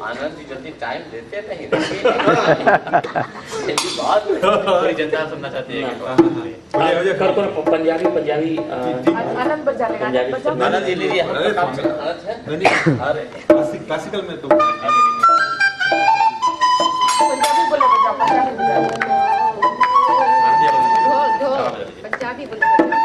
आनंद जी जल्दी टाइम देते नहीं बात पूरी जनता सुनना चाहती है। पंजाबी पंजाबी आनंद बजा लेगा। आनंद जी लीजिए। क्लासिकल में तो पंजाबी बोले बजा, पंजाबी बजा, ढोल ढोल पंजाबी बोले बजा।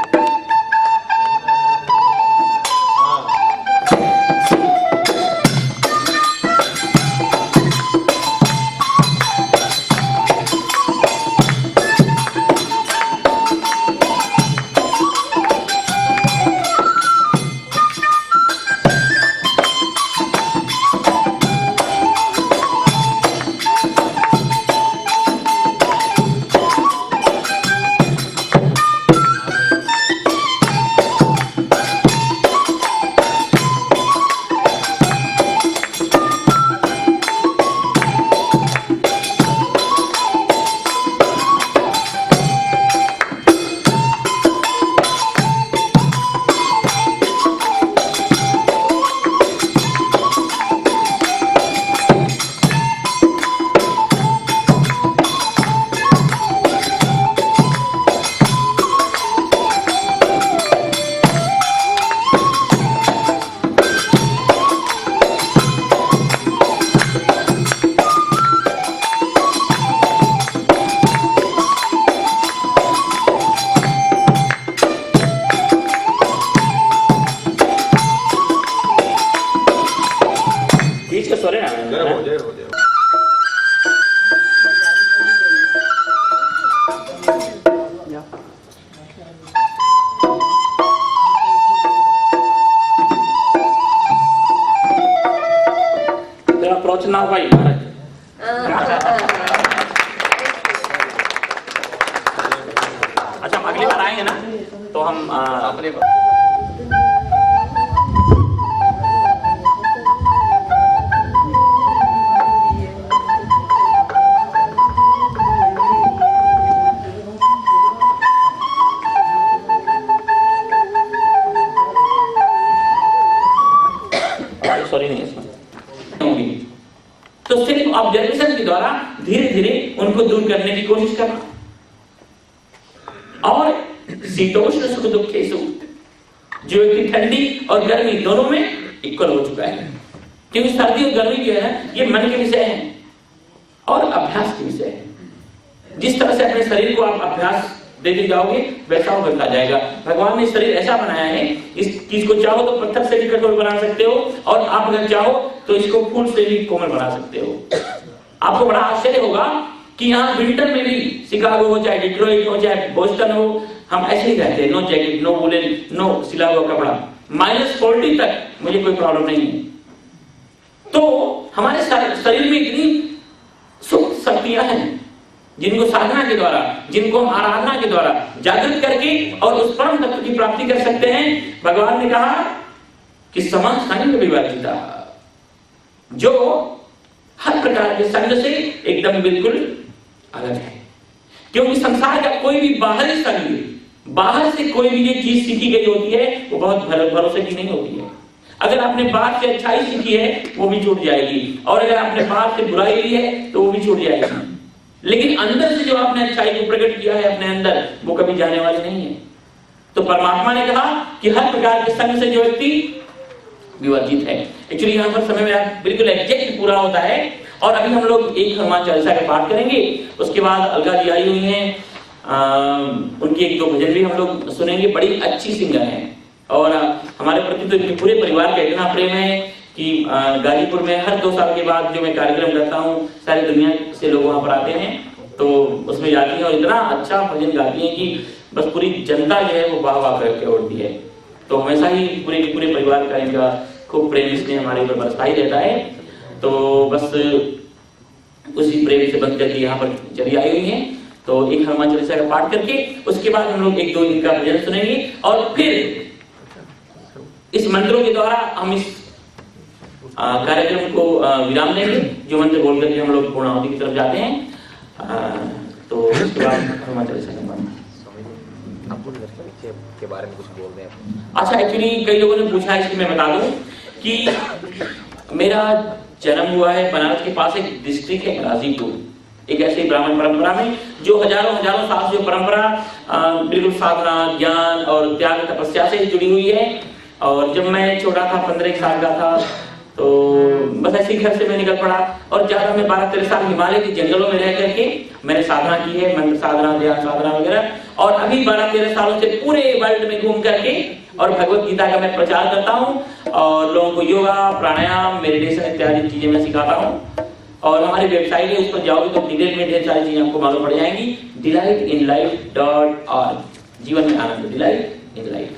ना भाई महाराज। अच्छा हम अगली बार आएंगे ना तो हम अपने सॉरी नहीं इसमें तो सिर्फ ऑब्जर्वेशन के द्वारा धीरे धीरे उनको दूर करने की कोशिश करना। और शीतोष्ण सुख दुखेषु जो व्यक्ति ठंडी और गर्मी दोनों में इक्वल हो चुका है, क्योंकि सर्दी और गर्मी जो है ये मन के विषय है और अभ्यास के विषय है। जिस तरह से अपने शरीर को आप अभ्यास देते जाओगे वैसा वो बनता जाएगा। भगवान ने शरीर ऐसा बनाया है, इस चीज को चाहो तो पत्थर से भी कठोर बना सकते हो और आप अगर चाहो तो इसको फूल से भी कोमल बना सकते हो। आपको बड़ा आश्चर्य होगा कि यहाँ विंटर में भी शिकागो हो चाहे डिट्रॉइट हो चाहे बोस्टन हो, हम ऐसे ही रहते हैं, no jacket no woollen no सिला हुआ कपड़ा, -40 तक मुझे कोई प्रॉब्लम नहीं है। तो हमारे शरीर में इतनी सुप्त शक्तियां हैं जिनको साधना के द्वारा, जिनको हम आराधना के द्वारा जागृत करके और उस परम तत्व की प्राप्ति कर सकते हैं। भगवान ने कहा कि समं संग विवर्जिता, जो हर प्रकार के संग से एकदम बिल्कुल अलग है। क्योंकि संसार का कोई भी बाहरी संग, बाहर से कोई भी ये चीज सीखी गई होती है वो बहुत भरोसे की नहीं होती है। अगर आपने बाहर से अच्छाई सीखी है वो भी छूट जाएगी, और अगर आपने बाहर से बुराई ली है तो वो भी छूट जाएगी। लेकिन अंदर से जो आपने अच्छाई को प्रकट किया है अपने अंदर, वो कभी जाने वाली नहीं है। तो परमात्मा ने कहा कि हर प्रकार के संग से जो व्यक्ति विवर्जित है। एक्चुअली यहाँ पर समय में बिल्कुल एग्जैक्ट पूरा होता है और अभी हम लोग एक हनुमान चालीसा का पाठ करेंगे। उसके बाद अलगा जी आई हुई हैं, उनकी एक दो भजन भी हम लोग सुनेंगे। बड़ी अच्छी सिंगर हैं और हमारे प्रति तो इनके पूरे परिवार का इतना प्रेम है कि गाजीपुर में हर 2 साल के बाद जो मैं कार्यक्रम करता हूँ, सारी दुनिया से लोग वहाँ पर आते हैं, तो उसमें जाती हैं और इतना अच्छा भजन गाती हैं कि बस पूरी जनता जो है वो वाह वाह करके उठती है। तो हमेशा ही पूरे परिवार का इनका खूब प्रेम इसमें हमारे ऊपर बरसता ही रहता है। तो बस उसी प्रेम से बच करके यहाँ पर चली आई हुई हैं। तो एक हनुमान चालीसा का पाठ करके उसके बाद हम लोग एक दो इनका भजन सुनेंगे और फिर इस मंत्रों के द्वारा हम इस कार्यक्रम को विराम देंगे। जो मंत्र बोल करके हम लोग पूर्णाहुति की तरफ जाते हैं। तो उसके बाद हनुमान चालीसा का पाठ के बारे में कुछ बोल रहे हैं। अच्छा, एक्चुअली कई लोगों ने पूछा है, इसलिए मैं बता दूं कि मेरा जन्म हुआ है बनारस के पास एक डिस्ट्रिक्ट है गाजीपुर, एक ऐसी ब्राह्मण परंपरा में जो हजारों साल से परंपरा बिल्कुल साधना, ज्ञान और त्याग तपस्या से जुड़ी हुई है। और जब मैं छोटा था, 15 साल का था, तो बस ऐसे घर से मैं निकल पड़ा और ज्यादा मैं 12-13 साल हिमालय के जंगलों में रह करके मैंने साधना की है, मंत्र साधना, ध्यान साधना वगैरह। और अभी 12-13 सालों से पूरे वर्ल्ड में घूम करके और भगवत गीता का मैं प्रचार करता हूँ और लोगों को योगा, प्राणायाम, मेडिटेशन इत्यादि चीजें मैं सिखाता हूँ। और हमारी वेबसाइट है, उस पर जाओगे तो डिटेल में ढेर सारी चीजें आपको मालूम पड़ जाएंगी। delightInlife.org, जीवन में आनंद, डिलाइट इन लाइफ।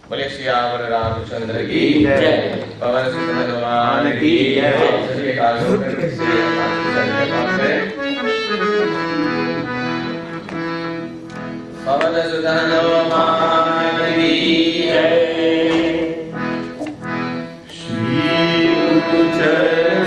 बोले सियावर रामचंद्र की जय। पवन सुत हनुमान की जय। पवन सुत हनुमान की जय। श्री गुरुचरण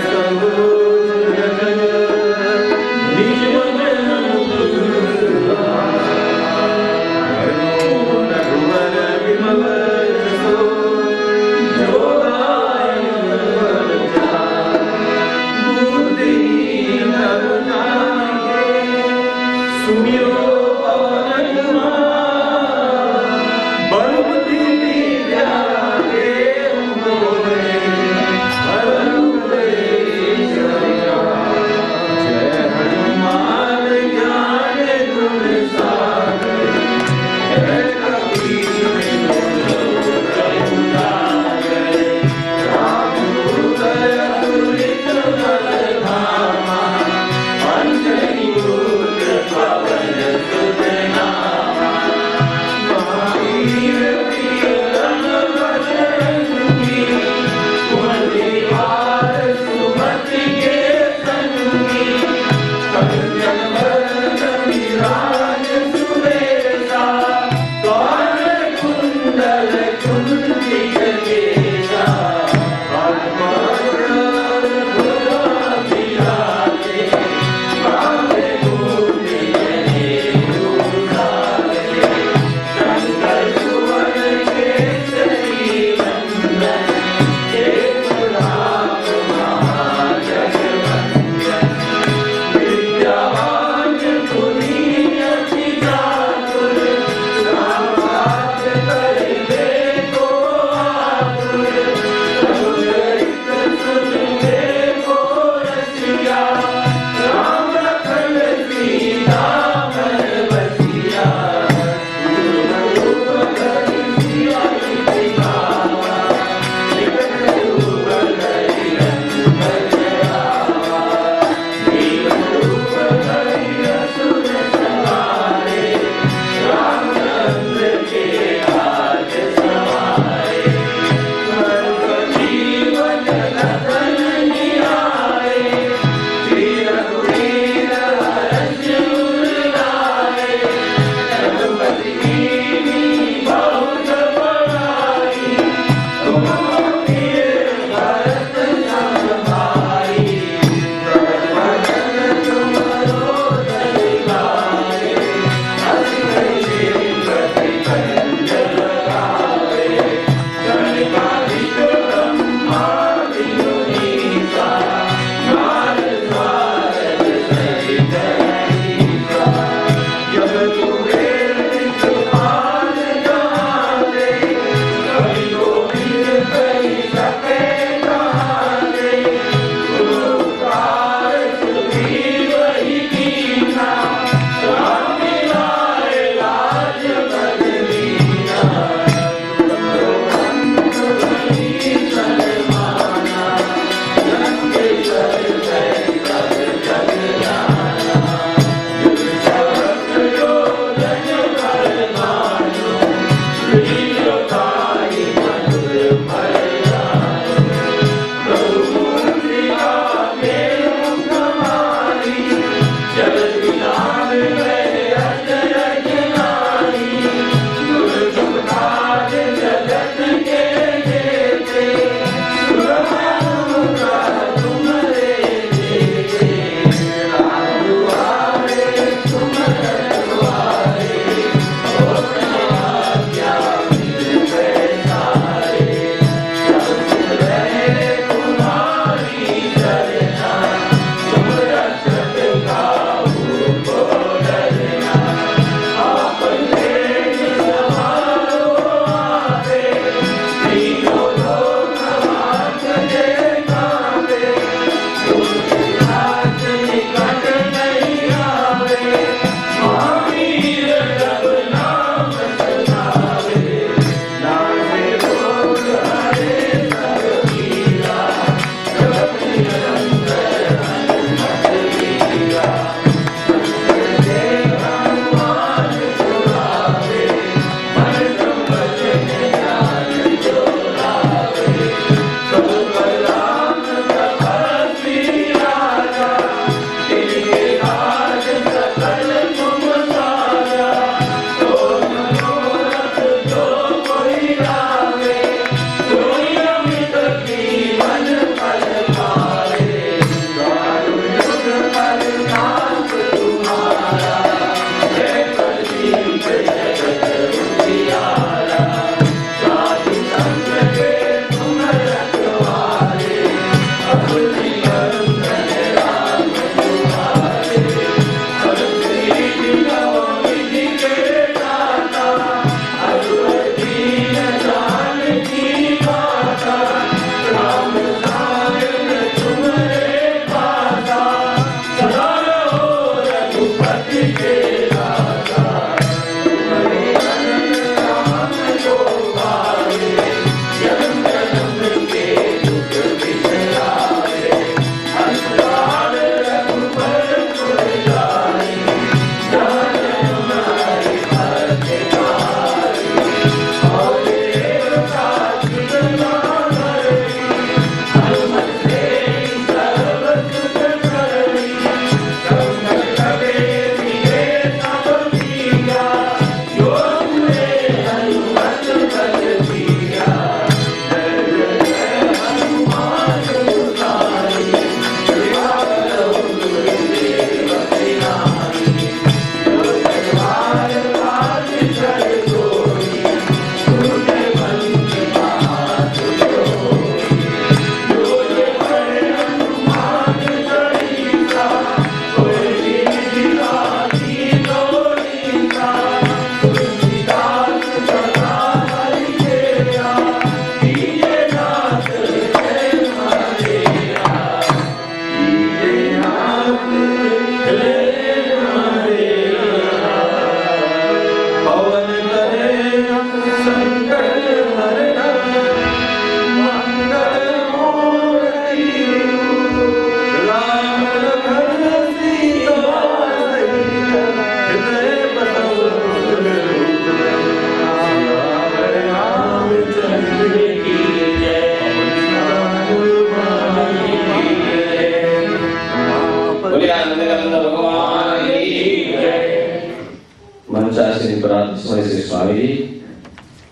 श्री परात्मा श्री स्वामी जी,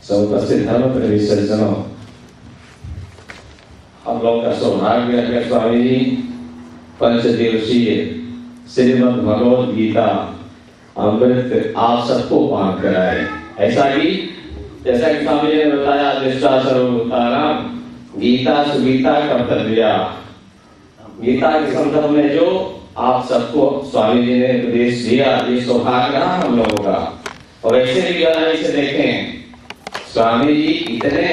समुपस्थित धर्म प्रेमी सज्जनों, हम लोग का सौभाग्य है स्वामी जी पंचदिवसीय श्रीमद् भगवद गीता अमृत आप सबको पान कराए। ऐसा कि जैसा कि स्वामी जी ने बताया, दृष्टा सर्वभूतानां गीता सुगीता कर्तव्या, गीता के संदर्भ में जो आप सबको स्वामी जी ने उपदेश दिया, ये सौभाग्य रहा हम लोगों का। और ऐसे भी गहराई से देखें, स्वामी जी इतने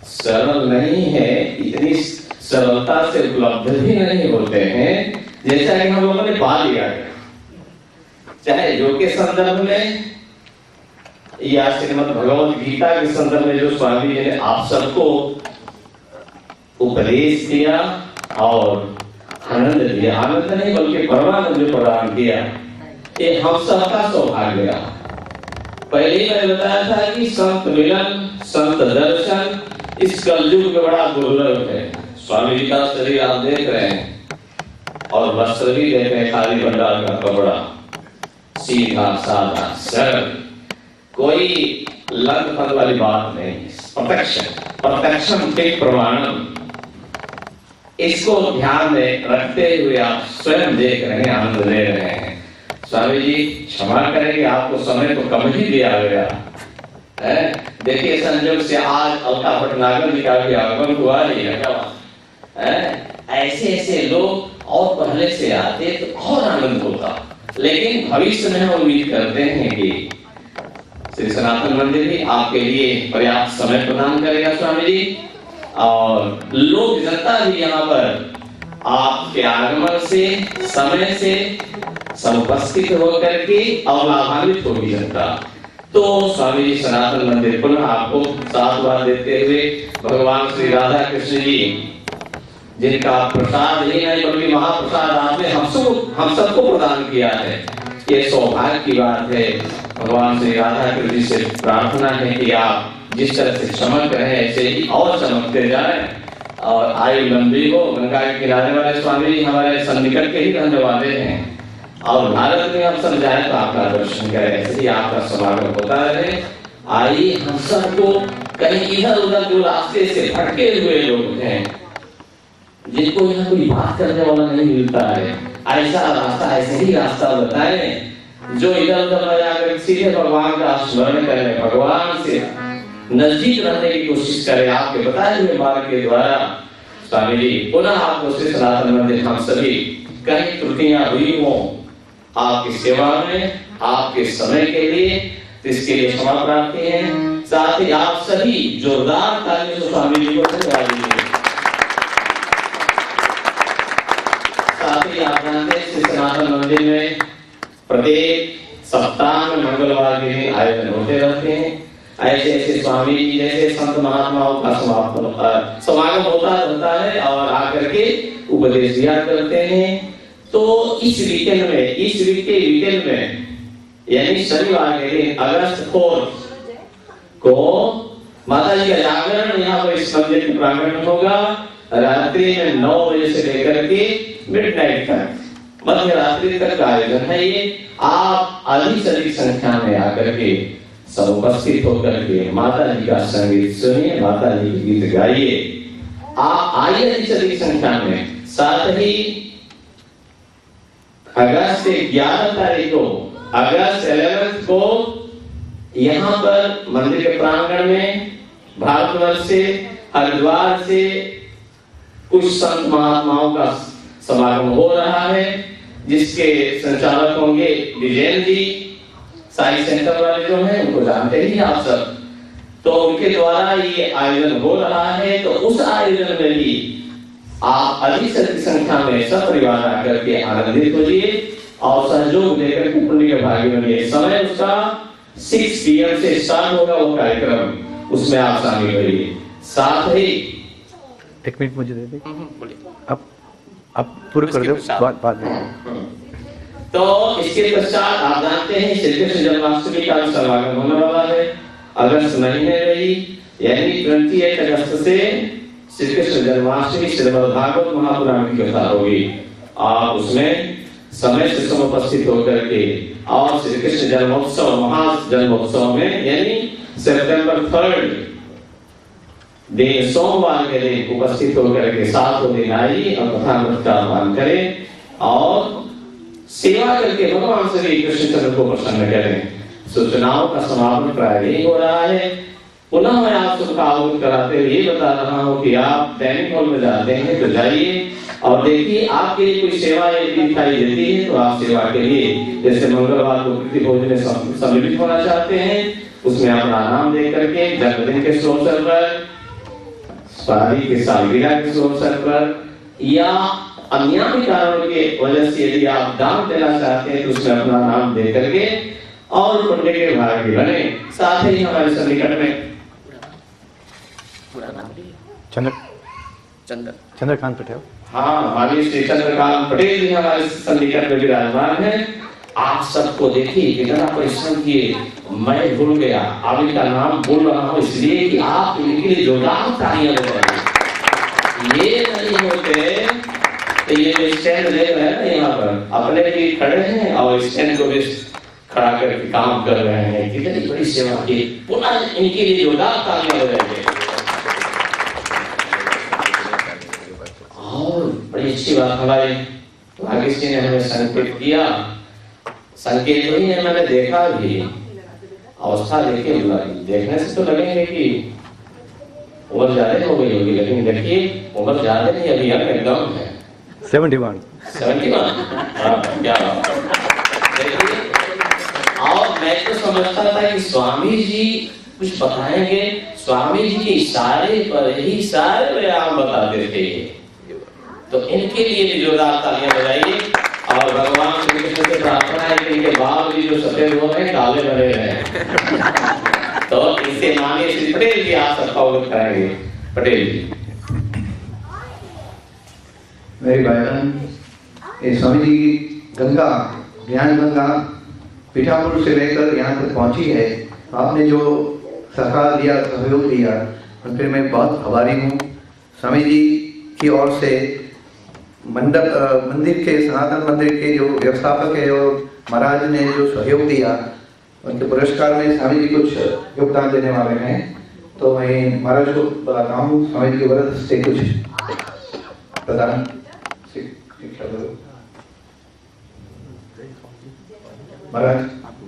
सरल नहीं है, इतनी सरलता से उपलब्ध भी नहीं होते हैं जैसा कि हम लोगों ने पा लिया है। चाहे योग के संदर्भ में या श्रीमद् भगवद गीता के संदर्भ में जो स्वामी जी ने आप सबको उपदेश दिया और आनंद दिया, आनंद नहीं बल्कि परमानंद जो प्रदान किया, ये हम सबका सौभाग्य रहा। पहले ही मैंने बताया था कि संत मिलन, संत दर्शन इस कलयुग में बड़ा दुर्लभ है। स्वामी जी का शरीर आप देख रहे हैं और वस्त्र भी देख रहे हैं, खाली भंडार का कपड़ा, सीधा साधा सरल, कोई लग फल वाली बात नहीं, प्रत्यक्षम के प्रमाणम। इसको ध्यान में रखते हुए आप स्वयं देख रहे हैं, आनंद ले रहे हैं। स्वामी जी क्षमा करेंगे, आपको समय तो कम ही दिया गया है। देखिए संयोग से आज अलका भटनागर जी का भी आगमन हुआ ही है। ऐसे ऐसे लोग और पहले से आते तो और आनंद होता, लेकिन भविष्य में हम उम्मीद करते हैं कि श्री सनातन मंदिर भी आपके लिए पर्याप्त समय प्रदान करेगा स्वामी जी, और लोक जनता भी यहाँ पर आपके आगमन से, समय से समुपस्थित होकर के और लाभान्वित होगी जनता। तो स्वामी जी सनातन मंदिर पुनः आपको साधुवाद देते हुए भगवान श्री राधा कृष्ण जी, जिनका प्रसाद ही नहीं बल्कि महाप्रसाद आपने हम सबको प्रदान किया है, ये सौभाग्य की बात है। भगवान श्री राधा कृष्ण जी से प्रार्थना है कि आप जिस तरह से चमक रहे हैं ऐसे ही और चमकते जाएं और आयु लंबी हो। गंगा के किनारे वाले स्वामी जी हमारे सन्निकट के ही रहने वाले हैं और भारत में हम सब जाए तो आपका दर्शन करें, ऐसे ही आपका समागम होता रहे। आइए हम सबको कहीं इधर उधर जो रास्ते से भटके हुए लोग हैं, जिनको यहाँ कोई बात करने वाला नहीं मिलता है, ऐसा रास्ता, ऐसे ही रास्ता बताएं जो इधर उधर न जाकर सीधे भगवान का स्मरण करें, भगवान से नजदीक रहने की कोशिश करें आपके बताए हुए मार्ग के द्वारा। स्वामी जी पुनः आपको श्री सनातन मंदिर हम सभी कहीं त्रुटियां हुई हो आपकी सेवा में, आपके समय के लिए, तो इसके लिए क्षमा प्रार्थी है। साथ ही आप सभी जोरदार ताली से स्वामी जी को बजा दीजिए। साथ ही आप जानते हैं श्री सनातन मंदिर में प्रत्येक सप्ताह में मंगलवार के दिन आयोजन होते रहते हैं। ऐसे ऐसे स्वामी जी जैसे संत महात्माओं का समागम होता रहता है और आकर के उपदेश दिया करते हैं। तो इस वीकेंड में, इस वीकेंड में यानी शनिवार के दिन अगस्त 4 को माता जी का जागरण यहाँ पर इस मंदिर के प्रांगण में होगा। रात्रि में 9 बजे से लेकर के मिडनाइट तक, मध्य रात्रि तक का आयोजन है ये। आप अधिक से अधिक संख्या में आकर के सब उपस्थित होकर के माता जी का संगीत सुनिए, माता जी के गीत गाइए। आप आइए अधिक से अधिक संख्या में। साथ ही अगस्त 11 तारीख को, अगस्त 11 को यहाँ पर मंदिर के प्रांगण में भारतवर्ष से, हरिद्वार से कुछ संत महात्माओं का समागम हो रहा है, जिसके संचालक होंगे विजयन जी, साई सेंटर वाले जो हैं उनको जानते ही आप सब। तो उनके द्वारा ये आयोजन हो रहा है। तो उस आयोजन में भी आप अधिक से अधिक संख्या में सब परिवार आकर के आनंदित होइए और सहयोग लेकर के पुण्य के भागी बनिए। समय उसका 6 PM से स्टार्ट होगा वो कार्यक्रम, उसमें आप शामिल होइए। साथ ही 1 मिनट मुझे दे दे, अब पूरा कर दो बाद में। तो इसके पश्चात आप जानते हैं श्री कृष्ण जन्माष्टमी का समागम होने वाला है अगस्त महीने में ही, यानी 28 अगस्त से श्री कृष्ण जन्माष्टमी श्रीमद् भागवत महापुराण की कथा होगी। आप उसमें समय से समुपस्थित होकर के और श्री कृष्ण जन्मोत्सव महाजन्मोत्सव में यानी सितंबर 3 दिन सोमवार के दिन उपस्थित होकर के 7 दिन आई और कथामृत का आह्वान करें और सेवा करके भगवान श्री कृष्ण चंद्र को प्रसन्न करें। सूचनाओं का समापन प्राय नहीं हो रहा है। पुनः मैं आप सबका अवगत कराते हुए ये बता रहा हूँ कि आप डाइनिंग हॉल में जाते हैं तो जाइए और देखिए आपके लिए कोई सेवा यदि दिखाई देती है तो आप सेवा के लिए जैसे मंगलवार को कृति भोजन में सम्मिलित होना चाहते हैं उसमें अपना नाम दे करके जन्मदिन के शुभ अवसर पर, शादी के सालगिरह के शुभ अवसर पर या अन्य कारणों के वजह से यदि आप दान देना चाहते हैं तो उसमें अपना नाम दे करके और पुण्य के भागी बने। साथ ही हमारे सन्निकट में चंद्रकांत पटेल, हाँ हमारे श्री चंद्रकांत पटेल जी हमारे सन्निकट में विराजमान है। आप सबको देखिए कितना परिश्रम किए, मैं भूल गया अब इनका नाम बोल रहा हूँ इसलिए कि आप इनके लिए जोरदार तालियां बजाइए। ये नहीं होते तो ये जो स्टैंड देख रहे हैं ना यहाँ पर अपने लिए खड़े हैं और स्टैंड को भी खड़ा करके काम कर रहे हैं। कितनी बड़ी सेवा की, पुनः इनके लिए जोरदार तालियां बजाइए। और बड़ी अच्छी बात हमारे भाग्य जी ने हमें संकेत किया, संकेत नहीं है मैंने देखा भी, अवस्था देखने से तो लगेंगे कि उम्र ज्यादा हो गई होगी, लेकिन देखिए उम्र ज्यादा नहीं अभी एकदम है 71। क्या देखिए। और मैं तो समझता था कि स्वामी जी कुछ बताएंगे, स्वामी जी के इशारे पर ही सारे व्यायाम बताते थे। तो इनके लिए भी जोरदार तालियां बजाइए और भगवान श्री कृष्ण से प्रार्थना है कि इनके बाल भी जो सफेद हो रहे हैं काले बने रहे। तो इनसे माननीय श्री पटेल जी आप सबका अवगत कराएंगे। पटेल जी। मेरी भाई बहन, ये स्वामी जी की गंगा, ज्ञान गंगा पीठापुर से लेकर यहाँ तक पहुंची है। आपने जो सहकार दिया, सहयोग दिया, उन पर मैं बहुत आभारी हूँ। स्वामी जी की ओर से मंदिर के, सनातन मंदिर के जो व्यवस्थापक है और महाराज ने जो सहयोग दिया, उनके पुरस्कार में स्वामी जी कुछ योगदान देने वाले हैं। तो मैं महाराज को बताता हूँ, स्वामी जी के वरद से कुछ प्रदान महाराज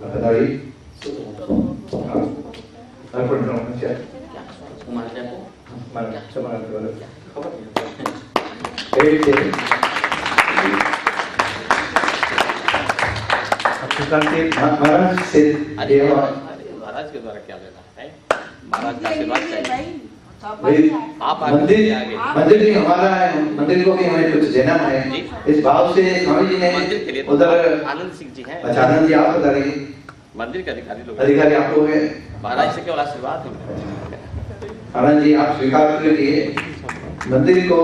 बताइए। महाराज से महाराज के द्वारा क्या लेना है? महाराज का आशीर्वाद चाहिए। आप मंदिर भी हमारा है, मंदिर को भी हमें कुछ देना है। इस भाव से स्वामी जी ने उधर आनंद सिंह जी हैं। अच्छा आनंद जी आप बताइए। मंदिर के अधिकारी आप लोग हैं। महाराज से केवल आशीर्वाद है। आनंद जी आप स्वीकार कर लिए। मंदिर को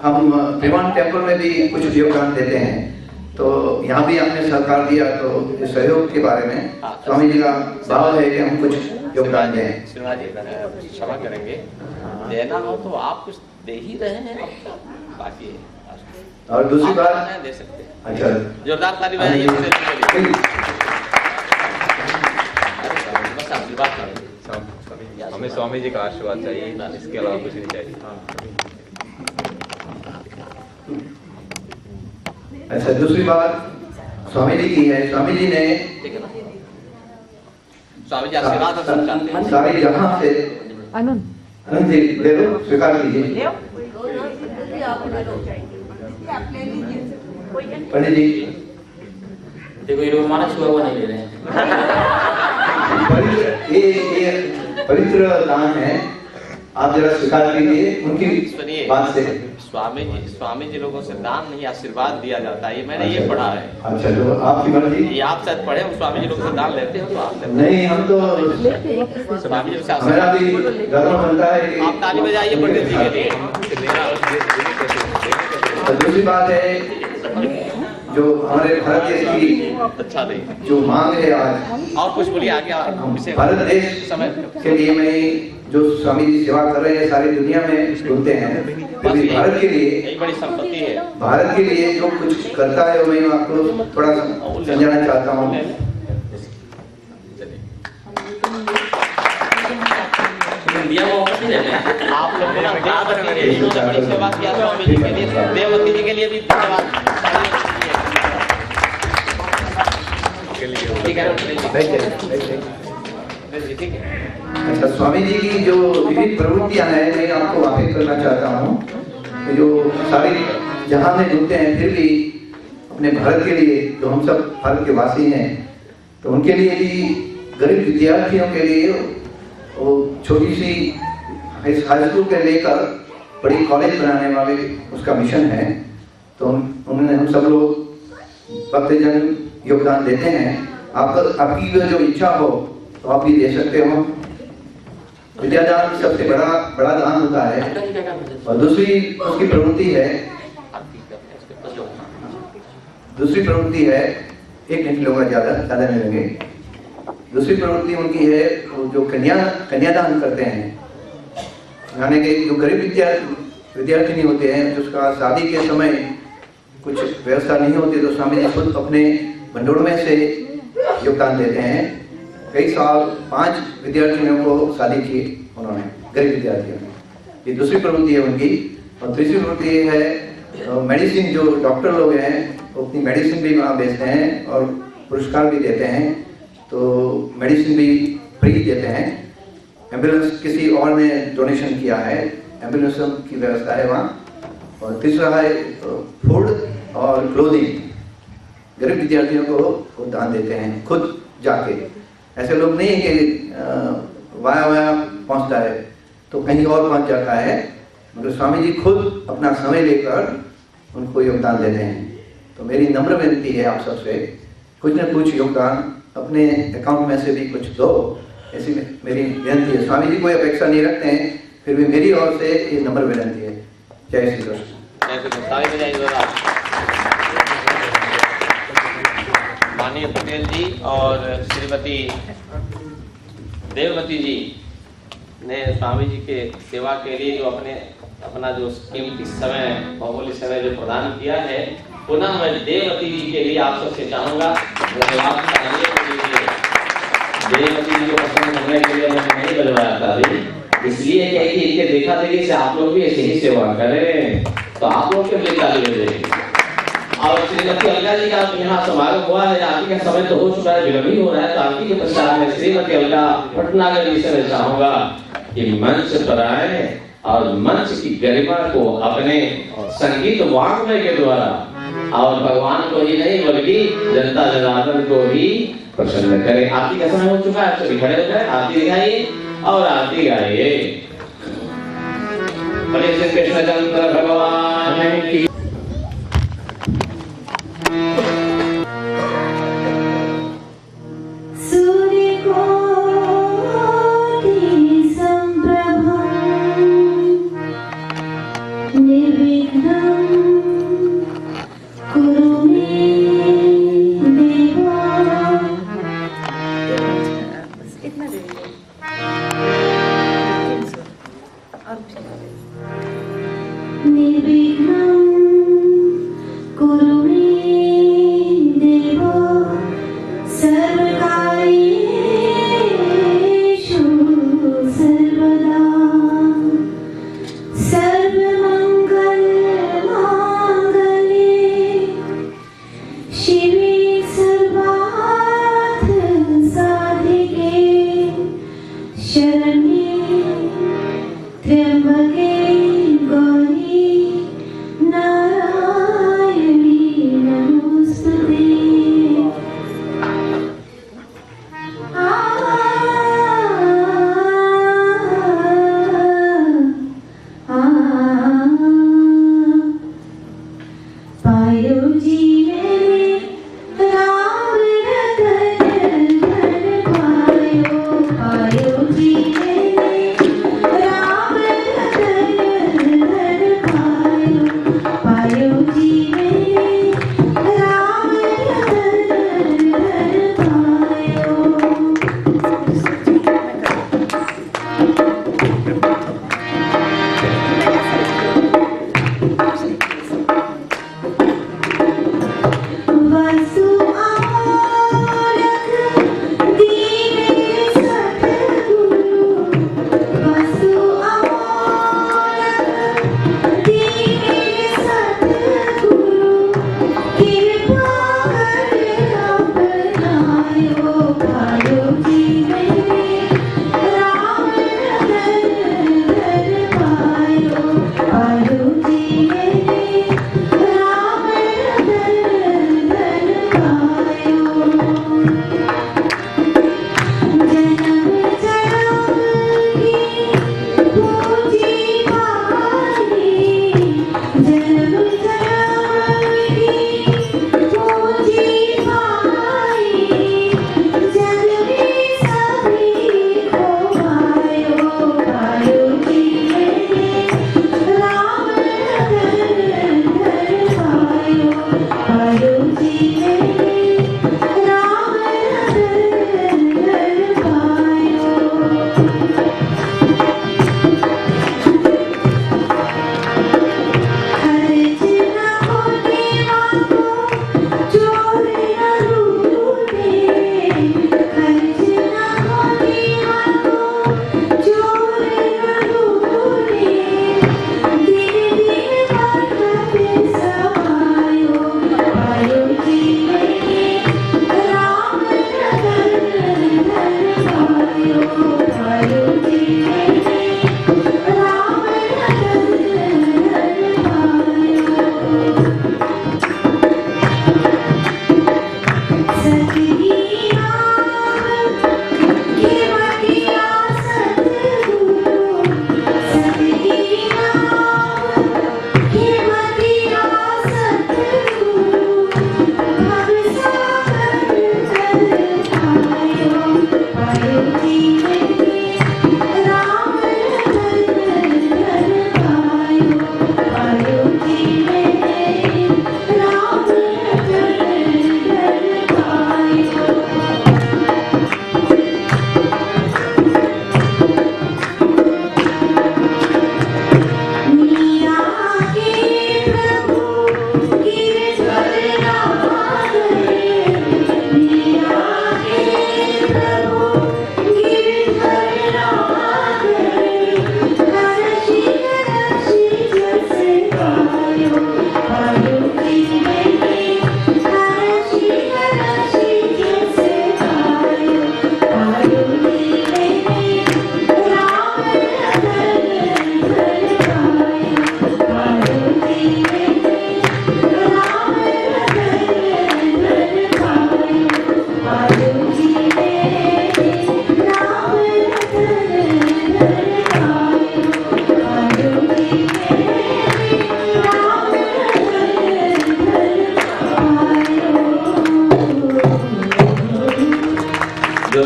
हम प्रेमान टेम्पल में भी कुछ योगदान देते हैं, तो यहाँ भी आपने सहकार दिया, तो इस सहयोग के बारे में स्वामी जी का भाव है कि हम कुछ योगदान दें। क्षमा करेंगे, देना हो तो आप कुछ दे ही रहे हैं, बाकी और दूसरी बात दे सकते हैं। अच्छा जोरदार ताली बजाइए। हमें स्वामी जी का आशीर्वाद चाहिए, इसके अलावा कुछ नहीं चाहिए। अच्छा दूसरी बात स्वामी जी की है। स्वामी जी ने स्वामी जी आशीर्वाद हम चाहते हैं। सारे जहां से आनंद जी ले लो, स्वीकार कीजिए। पंडित जी देखो ये लोग हमारा छुआ हुआ नहीं ले रहे हैं। ये पवित्र दान है, आप जरा स्वीकार कीजिए उनकी बात से। स्वामी जी लोगों से दान नहीं आशीर्वाद दिया जाता है, ये मैंने ये पढ़ा है। अच्छा तो आपकी मर्जी। ये आप शायद पढ़े हो, स्वामी जी लोगों से दान लेते हो तो आप नहीं, हम तो स्वामी जी से हमारा भी धर्म बनता है कि आप ताली बजाइए पंडित जी के लिए। दूसरी बात है जो हमारे भारत देश की अच्छा नहीं जो मांग है आज, और कुछ बोलिए आगे भारत देश के लिए मैं जो स्वामी जी सेवा कर रहे हैं सारी दुनिया में ढूंढते हैं, क्योंकि भारत के लिए एक बड़ी संपत्ति है। भारत के लिए जो कुछ करता है वो मैं आपको थोड़ा समझाना चाहता हूँ। इंडिया में ऑफिस है आप लोग ने देववती के लिए जो बड़ी सेवा किया स्वामी जी के लिए, देववती जी के लिए भी धन्यवाद। ठीक है। अच्छा, स्वामी जी की जो विविध प्रवृत्तियां हैं मैं आपको वाकिफ करना चाहता हूँ। जो सारी जहां में ढूंढते हैं फिर भी अपने भारत के लिए, जो हम सब भारत के वासी हैं, तो उनके लिए भी गरीब विद्यार्थियों के लिए वो छोटी सी हाई स्कूल के लेकर बड़ी कॉलेज बनाने वाले उसका मिशन है। तो उन्होंने हम सब लोग भक्तजन योगदान देते हैं। आपकी जो इच्छा हो तो आप भी दे सकते हो। विद्यादान सबसे बड़ा दान होता है। और दूसरी उसकी प्रवृत्ति है, एक मिनट लोग ज्यादा नहीं लगे। दूसरी प्रवृत्ति उनकी है जो कन्यादान करते हैं, यानी कि जो गरीब विद्यार्थी नहीं होते हैं, जिसका शादी के समय कुछ व्यवस्था नहीं होती, तो स्वामी जी खुद अपने भंडोर में से योगदान देते हैं। कई साल 5 विद्यार्थियों को शादी की उन्होंने, गरीब विद्यार्थियों ने। ये दूसरी प्रवृत्ति है उनकी। और तीसरी प्रवृत्ति है मेडिसिन, जो डॉक्टर लोग हैं वो अपनी मेडिसिन भी वहाँ बेचते हैं और पुरस्कार भी देते हैं, तो मेडिसिन भी फ्री देते हैं। एम्बुलेंस किसी और ने डोनेशन किया है, एम्बुलेंस की व्यवस्था है वहाँ। और तीसरा है फूड और क्लोथिंग, गरीब विद्यार्थियों को वो दान देते हैं खुद जाके। ऐसे लोग नहीं कि वाया पहुंचता है तो कहीं और पहुंच जाता है, मगर स्वामी जी खुद अपना समय लेकर उनको योगदान देते हैं। तो मेरी नम्र विनती है आप सबसे, कुछ न कुछ योगदान अपने अकाउंट में से भी कुछ दो, ऐसी मेरी विनती है। स्वामी जी कोई अपेक्षा नहीं रखते हैं, फिर भी मेरी ओर से ये नम्र विनती है। जय श्री कृष्ण। माननीय पटेल जी और श्रीमती देववती जी ने स्वामी जी के सेवा के लिए जो अपना जो कीमती समय, बहुमूल्य समय जो प्रदान किया है, पुनः मैं देववती जी के लिए आप सबसे चाहूंगा धन्यवाद। देववती जी को पसंद करने के लिए मैंने नहीं बजवाया था अभी, इसलिए कि इनके देखा देखी से आप लोग भी ऐसे ही सेवा करें, तो आप लोग के लिए ताली बजाइए। और श्रीमती अलका जी का यहाँ समारोह हुआ है, आरती का समय तो हो चुका है, विलंब ही हो रहा है, तो आरती के पश्चात में श्रीमती अलका भटनागर जी से मैं चाहूंगा कि मंच पर आए और मंच की गरिमा को अपने संगीत वाङ्मय के द्वारा और भगवान को ही नहीं बल्कि जनता जनार्दन को ही प्रसन्न करें। आरती का समय हो चुका है, सभी खड़े हो जाए, आरती दिखाइए और आरती गाइए। बोले श्री कृष्णचंद्र भगवान की।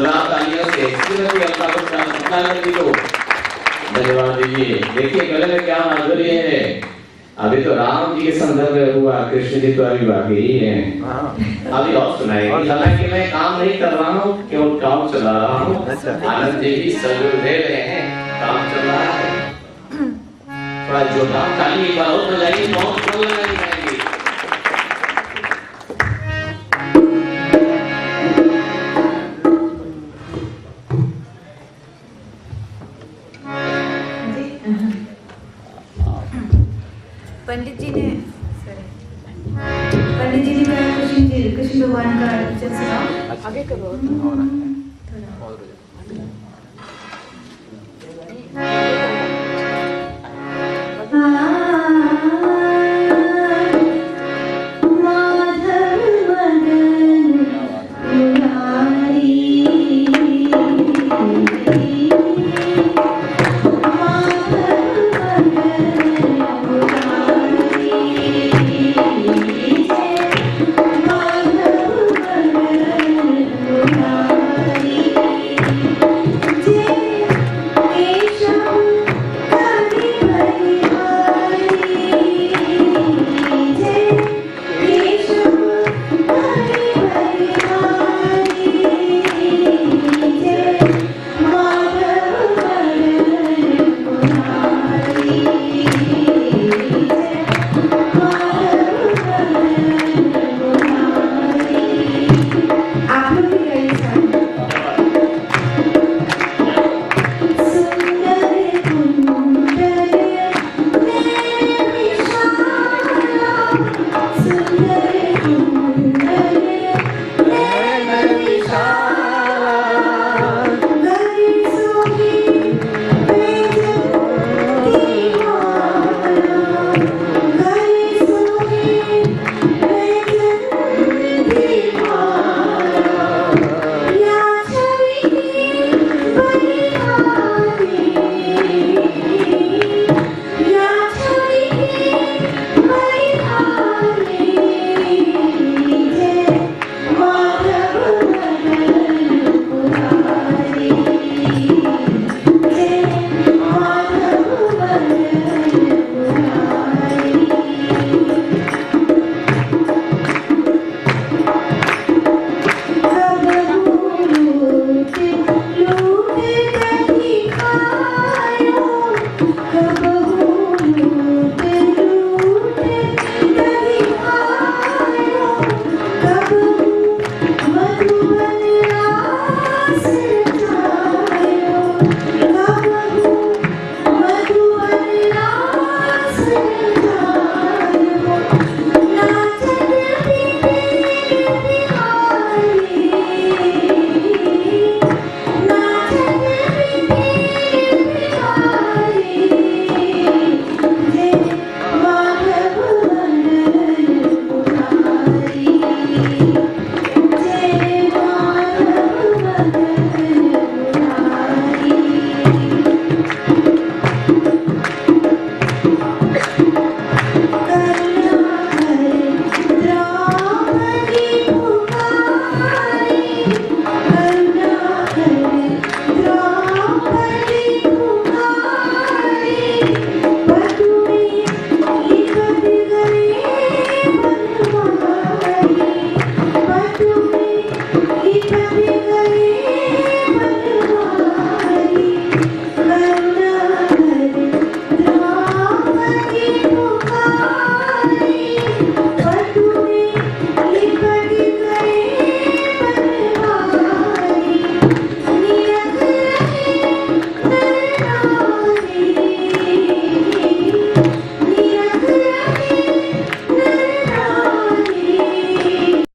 जोरदार तालियों से श्रीमती अलका गुप्ता सत्यानंद जी को धन्यवाद दीजिए। देखिए गले में क्या माधुर्य है। अभी तो राम जी के संदर्भ में हुआ, कृष्ण जी तो अभी बाकी ही हैं। अभी और सुनाएंगे। हालांकि मैं काम नहीं कर रहा हूँ, केवल काम चला रहा हूँ। आनंद जी भी सहयोग दे रहे हैं, काम चल रहा है। थोड़ा जोरदार ताली एक बार और बजाइए, बहुत जोर लगानी चाहिए। पंडित जी ने कहा कृष्ण भगवान का जब सुना आगे करो।